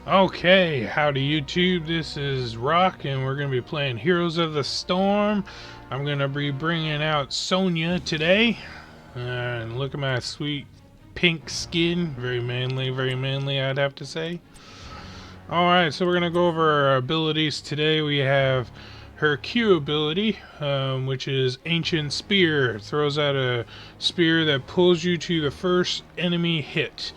Okay, howdy YouTube, this is Rock and we're going to be playing Heroes of the Storm. I'm going to be bringing out Sonya today. And look at my sweet pink skin, very manly I'd have to say. Alright, so we're going to go over our abilities today. We have her Q ability, which is Ancient Spear. Throws out a spear that pulls you to the first enemy hit.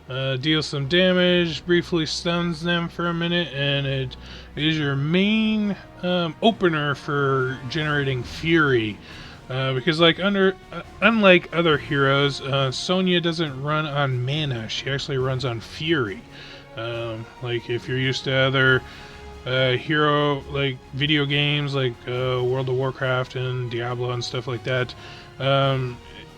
Deals some damage, briefly stuns them for a minute, and it is your main opener for generating fury. Because unlike other heroes, Sonya doesn't run on mana, she actually runs on fury. Like if you're used to other hero like video games like World of Warcraft and Diablo and stuff like that,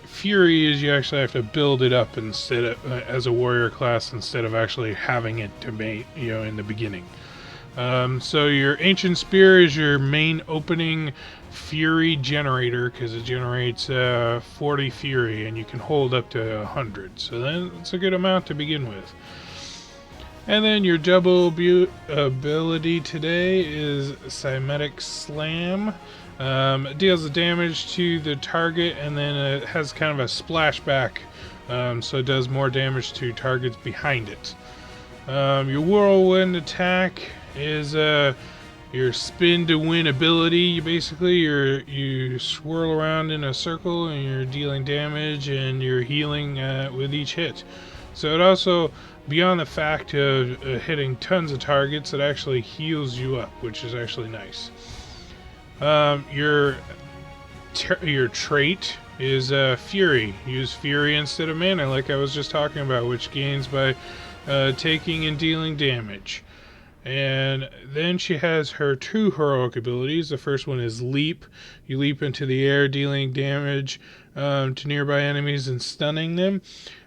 Fury is you actually have to build it up instead of as a warrior class instead of actually having it to mate, in the beginning. So your Ancient Spear is your main opening Fury generator because it generates 40 Fury and you can hold up to 100. So then it's a good amount to begin with. And then your double ability today is Cymatic Slam. It deals the damage to the target and then it has kind of a splashback, so it does more damage to targets behind it. Your Whirlwind attack is your spin to win ability. You swirl around in a circle and you're dealing damage and you're healing with each hit. So it also, beyond the fact of hitting tons of targets, it actually heals you up, which is actually nice. Your trait is Fury. Use Fury instead of mana, like I was just talking about, which gains by taking and dealing damage. And then she has her two heroic abilities. The first one is Leap. You leap into the air, dealing damage to nearby enemies and stunning them.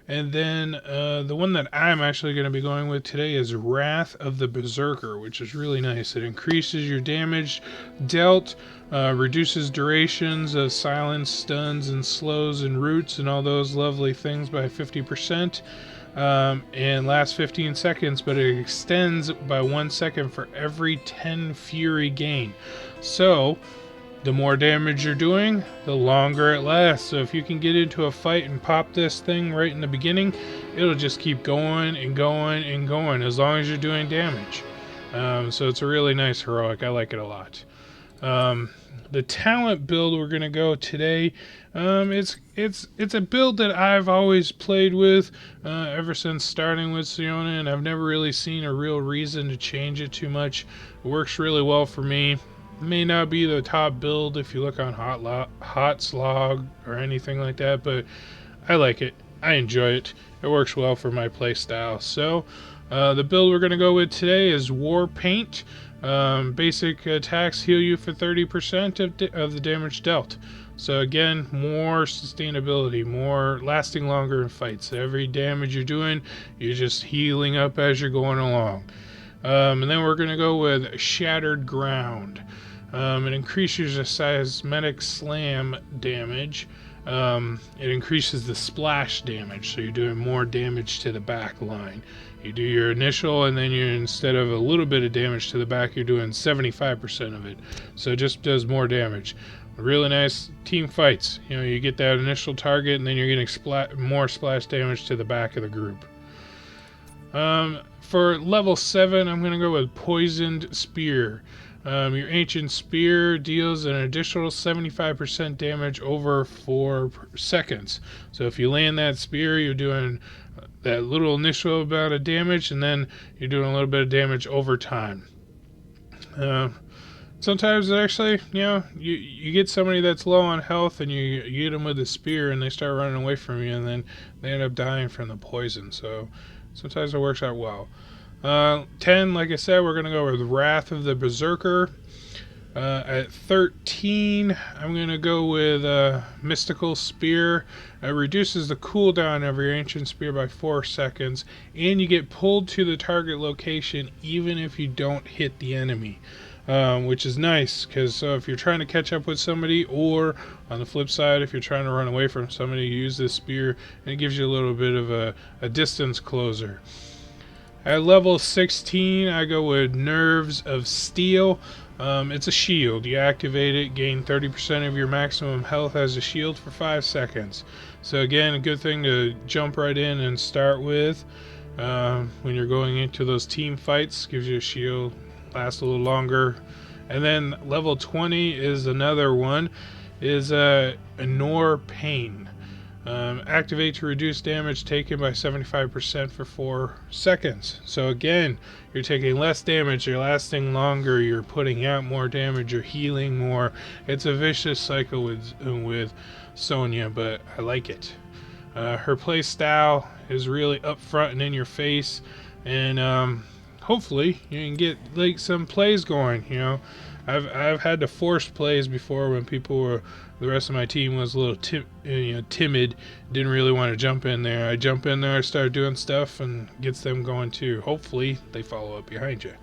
And then the one that I'm actually going to be going with today is Wrath of the Berserker, which is really nice. It increases your damage dealt, reduces durations of silence, stuns, and slows and roots and all those lovely things by 50%. And lasts 15 seconds, but it extends by 1 second for every 10 Fury gain. So the more damage you're doing, the longer it lasts. So if you can get into a fight and pop this thing right in the beginning, it'll just keep going and going and going as long as you're doing damage. So it's a really nice heroic. I like it a lot. The talent build we're gonna go today, it's a build that I've always played with ever since starting with Siona, and I've never really seen a real reason to change it too much. It works really well for me. May not be the top build if you look on Hot Slog or anything like that, but I like it. I enjoy it. It works well for my play style. So the build we're going to go with today is War Paint. Basic attacks heal you for 30% of the damage dealt. So again, more sustainability, more lasting longer in fights. Every damage you're doing, you're just healing up as you're going along. And then we're going to go with Shattered Ground. It increases your Seismic Slam damage. It increases the splash damage, so you're doing more damage to the back line. You do your initial, and then instead of a little bit of damage to the back, you're doing 75% of it. So it just does more damage. Really nice team fights. You get that initial target, and then you're getting more splash damage to the back of the group. For level 7, I'm going to go with Poisoned Spear. Your Ancient Spear deals an additional 75% damage over 4 seconds. So if you land that spear, you're doing that little initial amount of damage, and then you're doing a little bit of damage over time. Sometimes it actually, you get somebody that's low on health, and you get them with a spear, and they start running away from you, and then they end up dying from the poison. So sometimes it works out well. 10, like I said, we're going to go with Wrath of the Berserker. At 13, I'm going to go with Mystical Spear. It reduces the cooldown of your Ancient Spear by 4 seconds, and you get pulled to the target location even if you don't hit the enemy. Which is nice, because if you're trying to catch up with somebody, or on the flip side, if you're trying to run away from somebody, you use this spear, and it gives you a little bit of a distance closer. At level 16, I go with Nerves of Steel. It's a shield. You activate it, gain 30% of your maximum health as a shield for 5 seconds. So again, a good thing to jump right in and start with when you're going into those team fights. Gives you a shield, lasts a little longer. And then level 20 is another one, is Ignore Pain. Activate to reduce damage taken by 75% for 4 seconds. So again, you're taking less damage, you're lasting longer, you're putting out more damage, you're healing more. It's a vicious cycle with Sonya, but I like it. Her play style is really upfront and in your face, and hopefully you can get like some plays going. You know, I've had to force plays before when the rest of my team was a little timid, didn't really want to jump in there. I jump in there, I start doing stuff, and gets them going too. Hopefully they follow up behind you.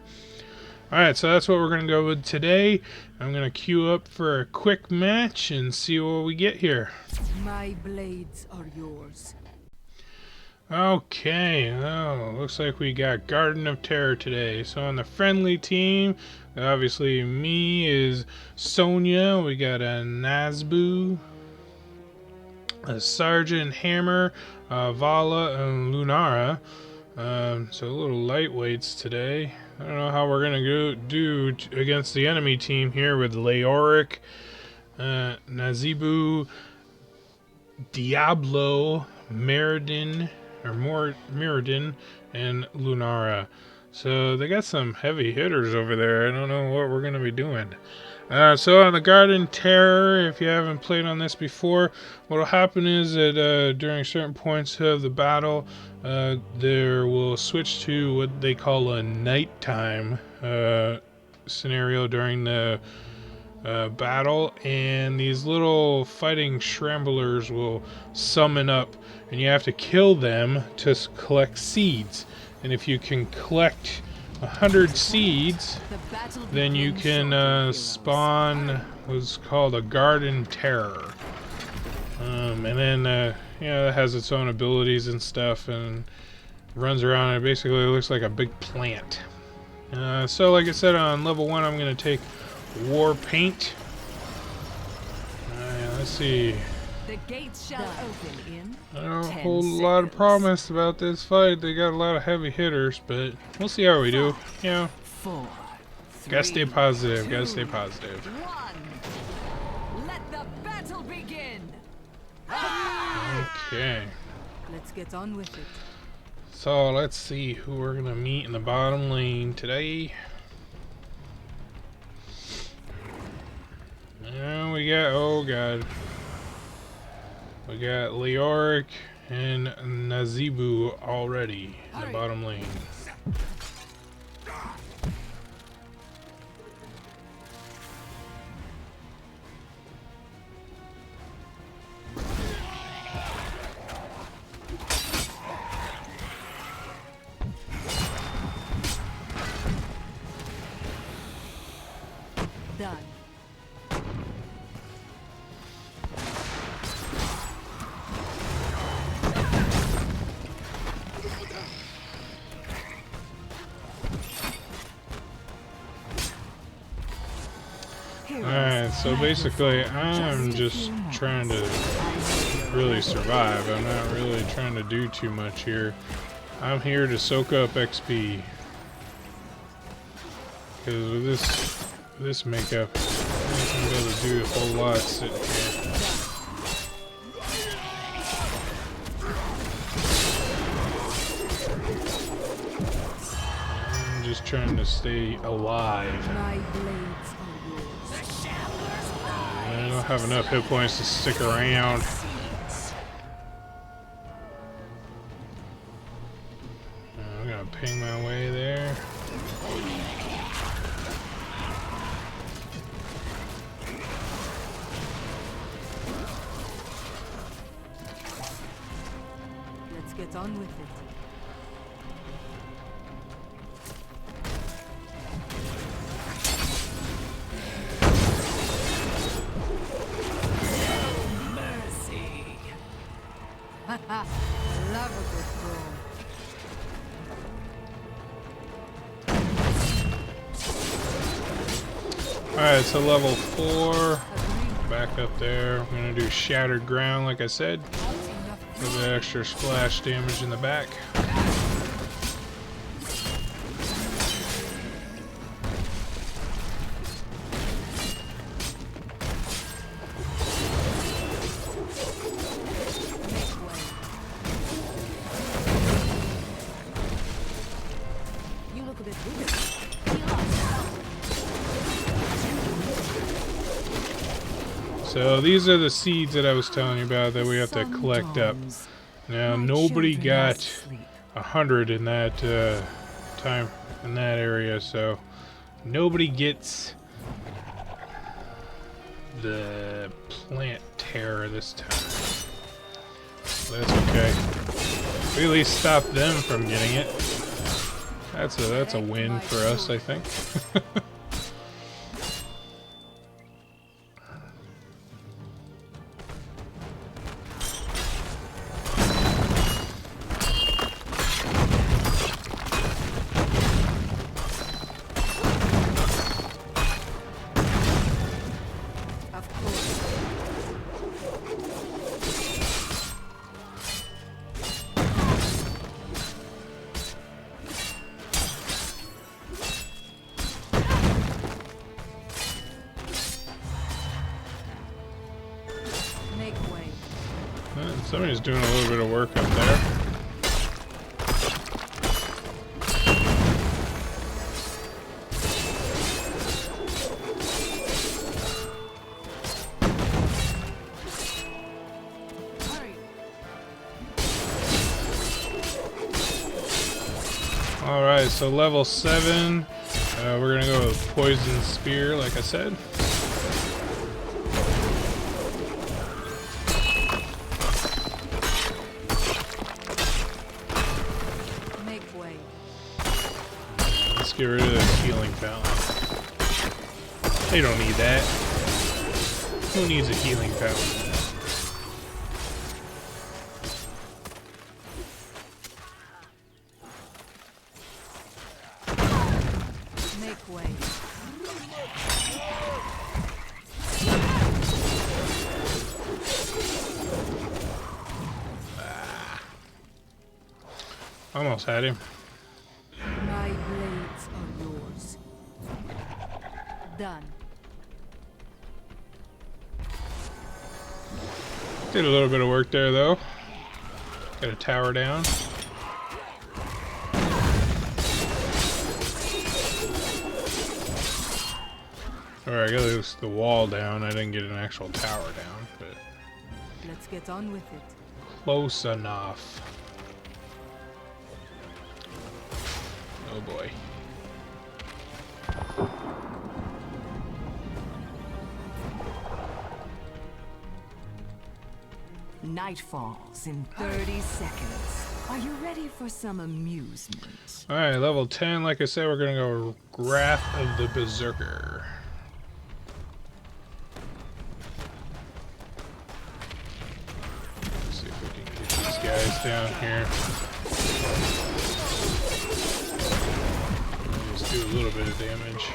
Alright, so that's what we're going to go with today. I'm going to queue up for a quick match and see what we get here. My blades are yours. Okay, oh, looks like we got Garden of Terror today. So on the friendly team, obviously me is Sonya. We got a Nazbu, a Sergeant Hammer, Vala, and Lunara. So a little lightweights today. I don't know how we're gonna do against the enemy team here with Leoric, Nazebu, Diablo, Meriden, and Lunara. So they got some heavy hitters over there. I don't know what we're gonna be doing. So on the Garden Terror, if you haven't played on this before, what will happen is that during certain points of the battle, there will switch to what they call a nighttime scenario during the battle, and these little fighting shramblers will summon up, and you have to kill them to collect seeds. And if you can collect 100 seeds, then you can spawn what's called a Garden Terror. And then it has its own abilities and stuff, and runs around, and it basically looks like a big plant. So like I said, on level 1 I'm going to take War Paint. Let's see. The gates shall open in I don't have a whole lot of promise about this fight. They got a lot of heavy hitters, but we'll see how we do. You know, 4, 3, gotta stay positive. 2, Gotta stay positive. 1. Let the battle begin. Okay. Let's get on with it. So let's see who we're gonna meet in the bottom lane today. And we got, oh god, we got Leoric and Nazebu already in the bottom lane. Done. Alright, so basically I'm just trying to really survive. I'm not really trying to do too much here. I'm here to soak up XP. Because with this makeup, I'm not gonna be able to do a whole lot sitting here. I'm just trying to stay alive. My blades are yours. I don't have enough hit points to stick around. I'm gonna ping my way there. Let's get on with it. Love a good brawl. Alright, so level 4. Agreed. Back up there. I'm gonna do Shattered Ground, like I said. A little bit extra splash damage in the back. You look a bit weird. So these are the seeds that I was telling you about that we have to collect up. Now nobody got 100 in that time in that area, so nobody gets the plant terror this time. So that's okay. We at least stop them from getting it. That's a win for us, I think. Of course. Make way. Somebody's doing a little bit of work up there. Hurry. Alright, so level 7. We're gonna go with Poison Spear, like I said. Make way. Let's get rid of the healing fountain. They don't need that. Who needs a healing fountain? Make way. Almost had him. My blades are yours. Done. Did a little bit of work there, though. Got a tower down. Alright, I got the wall down. I didn't get an actual tower down, but Let's get on with it. close enough. Oh boy. Night falls in 30 seconds. Are you ready for some amusement? Alright, level 10. Like I said, we're gonna go Wrath of the Berserker. Let's see if we can get these guys down here. Just do a little bit of damage.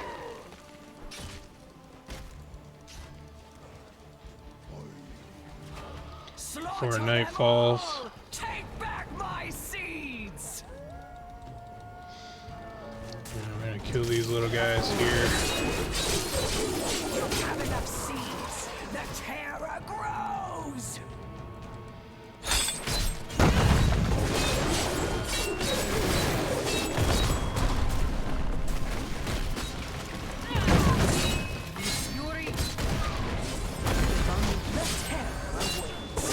Before night falls. Take back my seeds! And I'm gonna kill these little guys here. You don't have enough seeds. The terror grows! Fury. The terror awaits.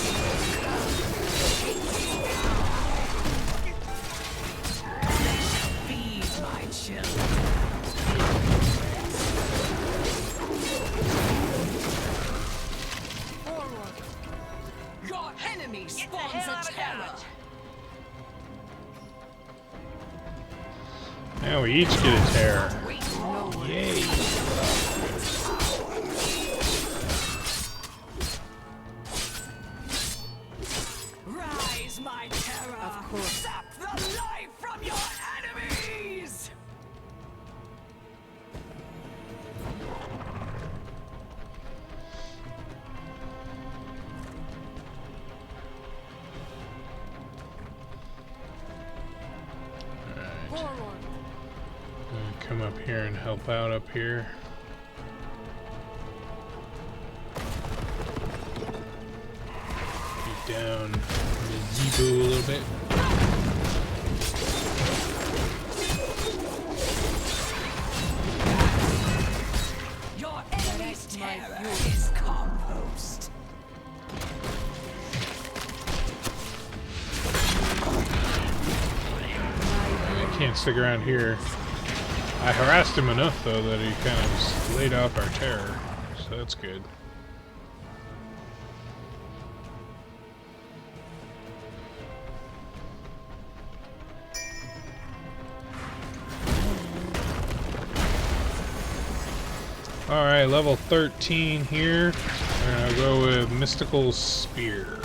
Feed my children. Forward. Your enemy spawns a terror. Now we each get a terror. Nowhere. Yay! Rise, my terror. Of course. Sap the life from your enemies. come up here and help out up here. Get down the Zeebo a little bit. Your enemy's terror is compost. I can't stick around here. I harassed him enough, though, that he kind of just laid off our terror, so that's good. Alright, level 13 here. And I'll go with Mystical Spear.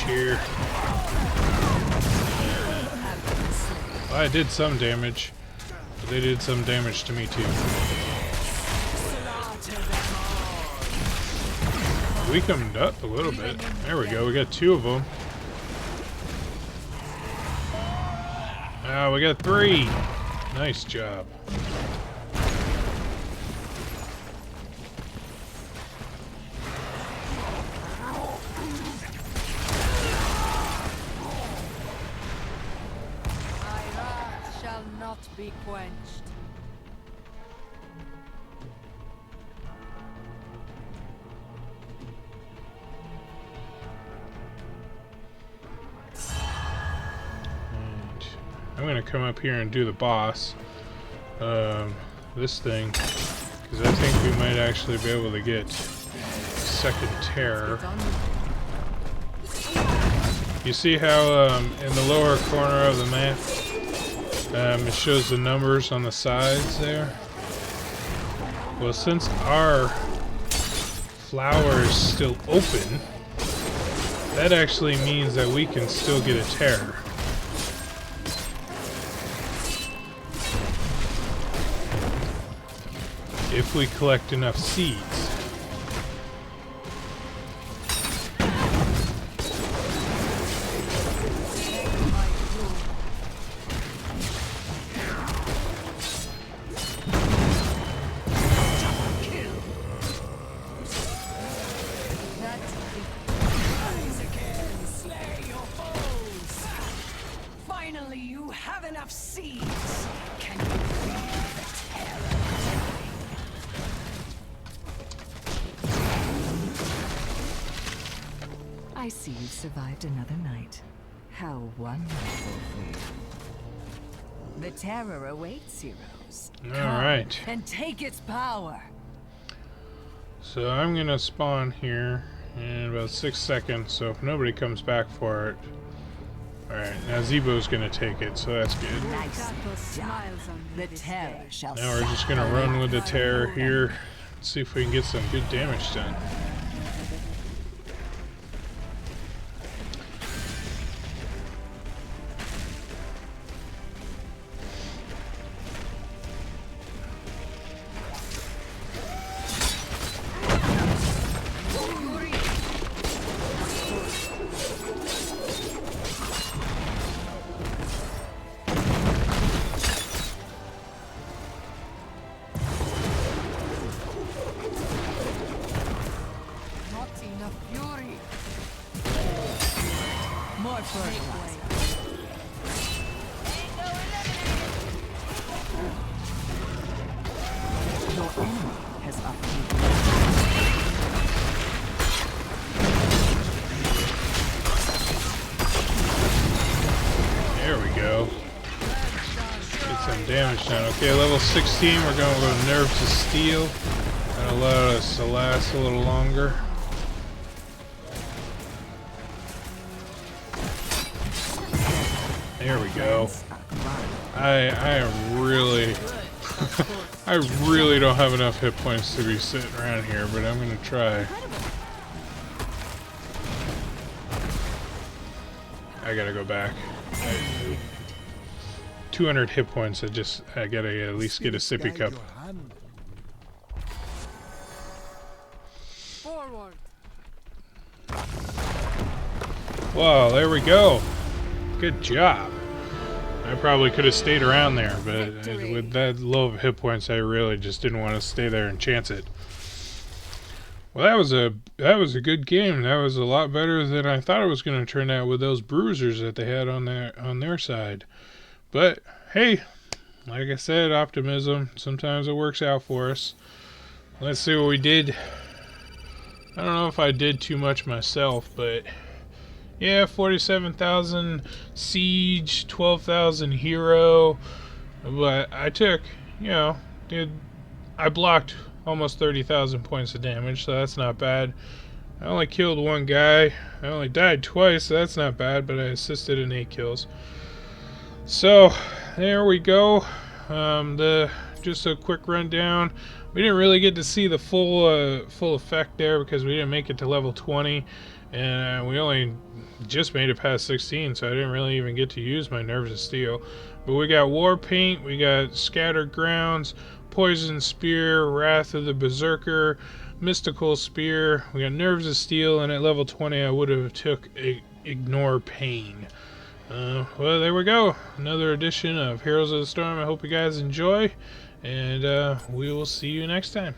Here. Well, I did some damage, but they did some damage to me too. Weakened up a little bit. There we go, we got 2 of them. Ah, we got 3. Nice job. Be quenched. And I'm gonna come up here and do the boss. This thing, because I think we might actually be able to get second terror. You see how in the lower corner of the map it shows the numbers on the sides there? Well, since our flower is still open, that actually means that we can still get a terror. If we collect enough seeds. I see you've survived another night. How wonderful for you. The terror awaits, heroes. Alright. And take its power. So I'm gonna spawn here in about 6 seconds, so if nobody comes back for it. Alright, now Zeebo's gonna take it, so that's good. Nice. The terror shall Now we're just gonna run with the terror here. See if we can get some good damage done. More fertilizer. Your enemy has uprooted. There we go. Get some damage done. Okay, level 16, we're going to go Nerve to Steel. That'll allow us to last a little longer. There we go. I really I really don't have enough hit points to be sitting around here, but I'm gonna try. I gotta go back. 200 hit points. I gotta at least get a sippy cup. Forward. Wow, there we go. Good job. I probably could have stayed around there, but with that low of hit points, I really just didn't want to stay there and chance it. Well, that was a good game. That was a lot better than I thought it was going to turn out with those bruisers that they had on their side. But hey, like I said, optimism. Sometimes it works out for us. Let's see what we did. I don't know if I did too much myself, but yeah, 47,000 siege, 12,000 hero. But I took, I blocked almost 30,000 points of damage, so that's not bad. I only killed one guy. I only died twice, so that's not bad, but I assisted in 8 kills. So, there we go. Just a quick rundown. We didn't really get to see the full effect there because we didn't make it to level 20, and we only just made it past 16, so I didn't really even get to use my Nerves of Steel. But we got War Paint, we got Scattered Grounds, Poison Spear, Wrath of the Berserker, Mystical Spear. We got Nerves of Steel, and at level 20 I would have took Ignore Pain. Well, there we go. Another edition of Heroes of the Storm. I hope you guys enjoy, and we will see you next time.